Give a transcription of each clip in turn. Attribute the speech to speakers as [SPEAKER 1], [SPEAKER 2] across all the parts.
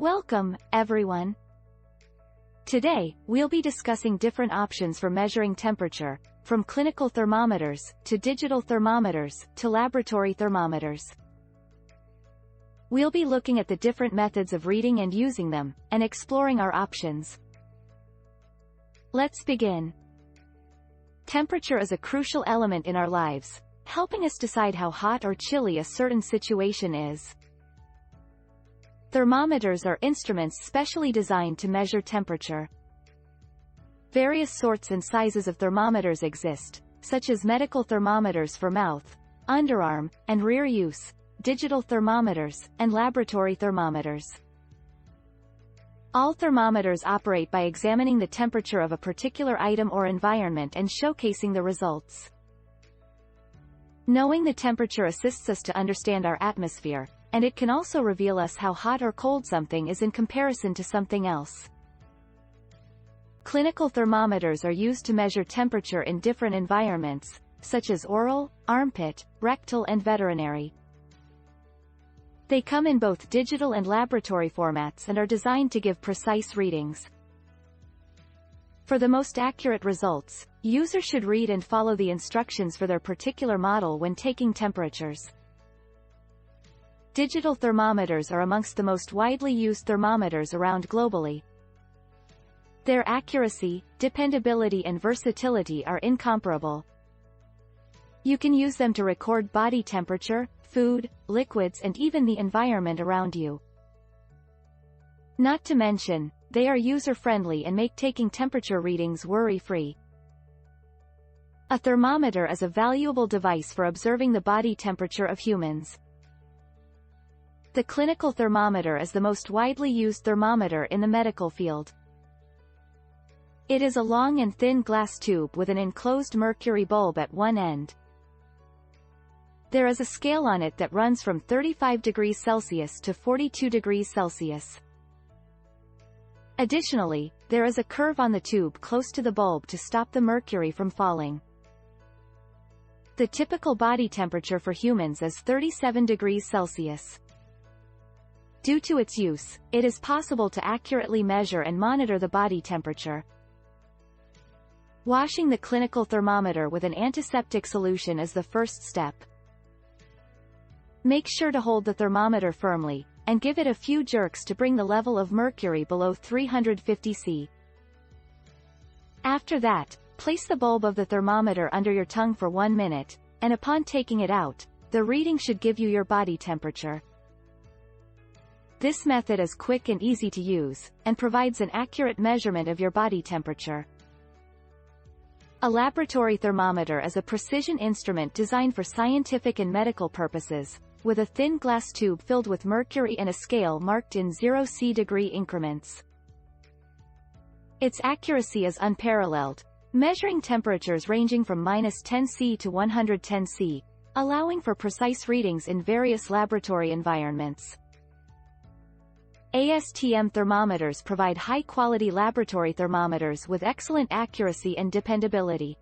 [SPEAKER 1] Welcome, everyone. Today, we'll be discussing different options for measuring temperature, from clinical thermometers, to digital thermometers, to laboratory thermometers. We'll be looking at the different methods of reading and using them, and exploring our options. Let's begin. Temperature is a crucial element in our lives, helping us decide how hot or chilly a certain situation is. Thermometers are instruments specially designed to measure temperature. Various sorts and sizes of thermometers exist, such as medical thermometers for mouth, underarm, and rear use, digital thermometers, and laboratory thermometers. All thermometers operate by examining the temperature of a particular item or environment and showcasing the results. Knowing the temperature assists us to understand our atmosphere, and it can also reveal us how hot or cold something is in comparison to something else. Clinical thermometers are used to measure temperature in different environments, such as oral, armpit, rectal, and veterinary. They come in both digital and laboratory formats and are designed to give precise readings. For the most accurate results, users should read and follow the instructions for their particular model when taking temperatures. Digital thermometers are amongst the most widely used thermometers around globally. Their accuracy, dependability, and versatility are incomparable. You can use them to record body temperature, food, liquids, and even the environment around you. Not to mention, they are user-friendly and make taking temperature readings worry-free. A thermometer is a valuable device for observing the body temperature of humans. The clinical thermometer is the most widely used thermometer in the medical field. It is a long and thin glass tube with an enclosed mercury bulb at one end. There is a scale on it that runs from 35 degrees Celsius to 42 degrees Celsius. Additionally, there is a curve on the tube close to the bulb to stop the mercury from falling. The typical body temperature for humans is 37 degrees Celsius. Due to its use, it is possible to accurately measure and monitor the body temperature. Washing the clinical thermometer with an antiseptic solution is the first step. Make sure to hold the thermometer firmly, and give it a few jerks to bring the level of mercury below 350 C. After that, place the bulb of the thermometer under your tongue for 1 minute, and upon taking it out, the reading should give you your body temperature. This method is quick and easy to use, and provides an accurate measurement of your body temperature. A laboratory thermometer is a precision instrument designed for scientific and medical purposes, with a thin glass tube filled with mercury and a scale marked in 0 C degree increments. Its accuracy is unparalleled, measuring temperatures ranging from -10 C to 110 C, allowing for precise readings in various laboratory environments. ASTM thermometers provide high-quality laboratory thermometers with excellent accuracy and dependability.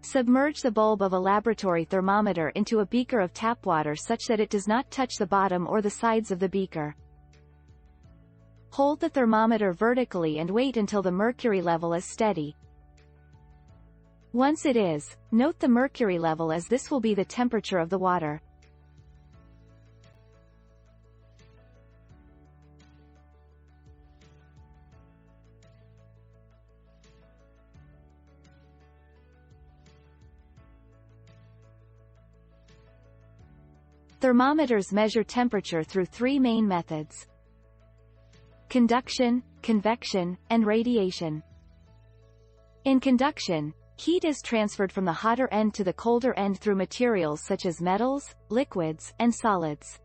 [SPEAKER 1] Submerge the bulb of a laboratory thermometer into a beaker of tap water such that it does not touch the bottom or the sides of the beaker. Hold the thermometer vertically and wait until the mercury level is steady. Once it is, note the mercury level as this will be the temperature of the water. Thermometers measure temperature through 3 main methods: conduction, convection, and radiation. In conduction, heat is transferred from the hotter end to the colder end through materials such as metals, liquids, and solids.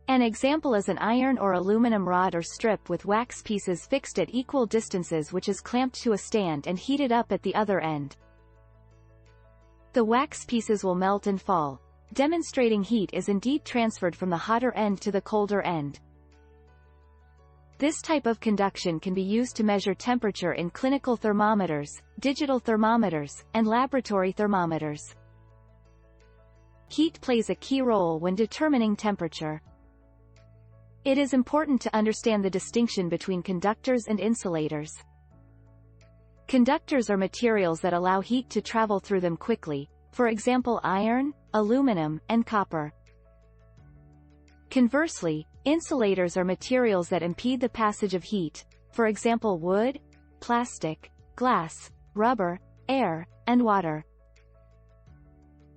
[SPEAKER 1] An example is an iron or aluminum rod or strip with wax pieces fixed at equal distances which is clamped to a stand and heated up at the other end. The wax pieces will melt and fall, demonstrating heat is indeed transferred from the hotter end to the colder end. This type of conduction can be used to measure temperature in clinical thermometers, digital thermometers, and laboratory thermometers. Heat plays a key role when determining temperature. It is important to understand the distinction between conductors and insulators. Conductors are materials that allow heat to travel through them quickly, for example iron, aluminum, and copper. Conversely, insulators are materials that impede the passage of heat, for example wood, plastic, glass, rubber, air, and water.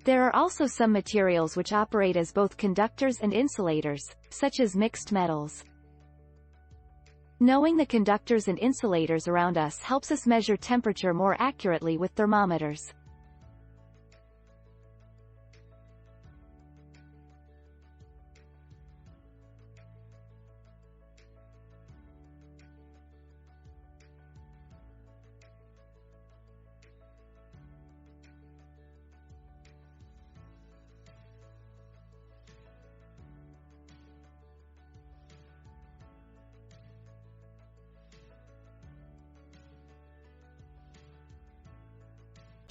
[SPEAKER 1] There are also some materials which operate as both conductors and insulators, such as mixed metals. Knowing the conductors and insulators around us helps us measure temperature more accurately with thermometers.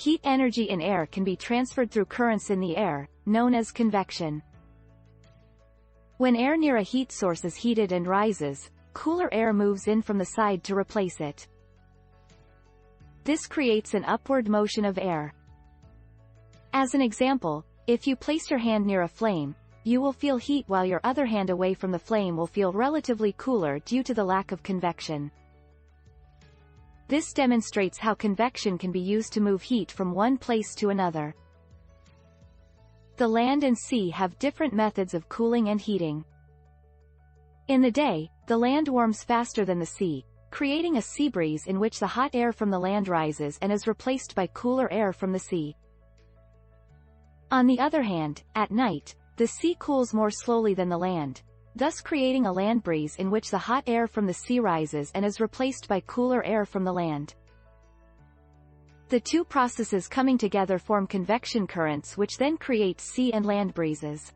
[SPEAKER 1] Heat energy in air can be transferred through currents in the air, known as convection. When air near a heat source is heated and rises, cooler air moves in from the side to replace it. This creates an upward motion of air. As an example, if you place your hand near a flame, you will feel heat while your other hand away from the flame will feel relatively cooler due to the lack of convection. This demonstrates how convection can be used to move heat from one place to another. The land and sea have different methods of cooling and heating. In the day, the land warms faster than the sea, creating a sea breeze in which the hot air from the land rises and is replaced by cooler air from the sea. On the other hand, at night, the sea cools more slowly than the land, thus creating a land breeze in which the hot air from the sea rises and is replaced by cooler air from the land. The two processes coming together form convection currents which then create sea and land breezes.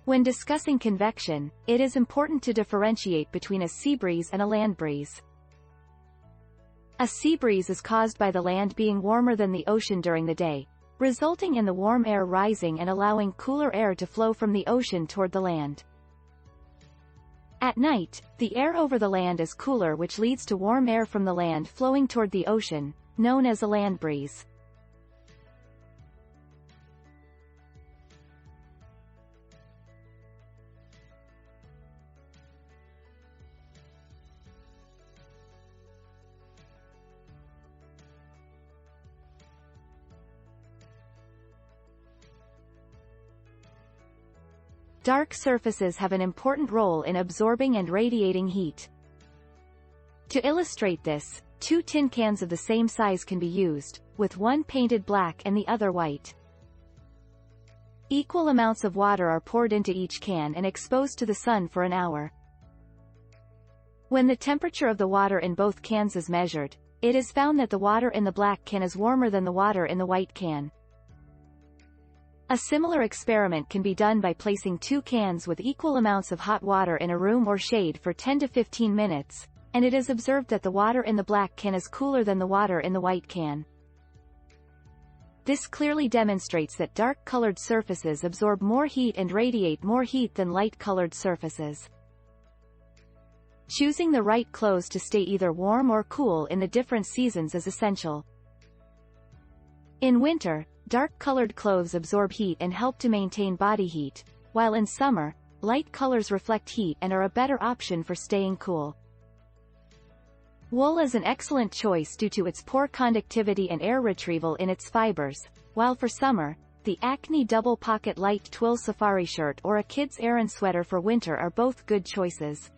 [SPEAKER 1] When discussing convection, it is important to differentiate between a sea breeze and a land breeze. A sea breeze is caused by the land being warmer than the ocean during the day, resulting in the warm air rising and allowing cooler air to flow from the ocean toward the land. At night, the air over the land is cooler, which leads to warm air from the land flowing toward the ocean, known as a land breeze. Dark surfaces have an important role in absorbing and radiating heat. To illustrate this, two tin cans of the same size can be used, with one painted black and the other white. Equal amounts of water are poured into each can and exposed to the sun for an hour. When the temperature of the water in both cans is measured, it is found that the water in the black can is warmer than the water in the white can. A similar experiment can be done by placing two cans with equal amounts of hot water in a room or shade for 10 to 15 minutes, and it is observed that the water in the black can is cooler than the water in the white can. This clearly demonstrates that dark-colored surfaces absorb more heat and radiate more heat than light-colored surfaces. Choosing the right clothes to stay either warm or cool in the different seasons is essential. In winter, dark-colored clothes absorb heat and help to maintain body heat, while in summer, light colors reflect heat and are a better option for staying cool. Wool is an excellent choice due to its poor conductivity and air retrieval in its fibers, while for summer, the Acne double pocket light twill safari shirt or a kid's Aran sweater for winter are both good choices.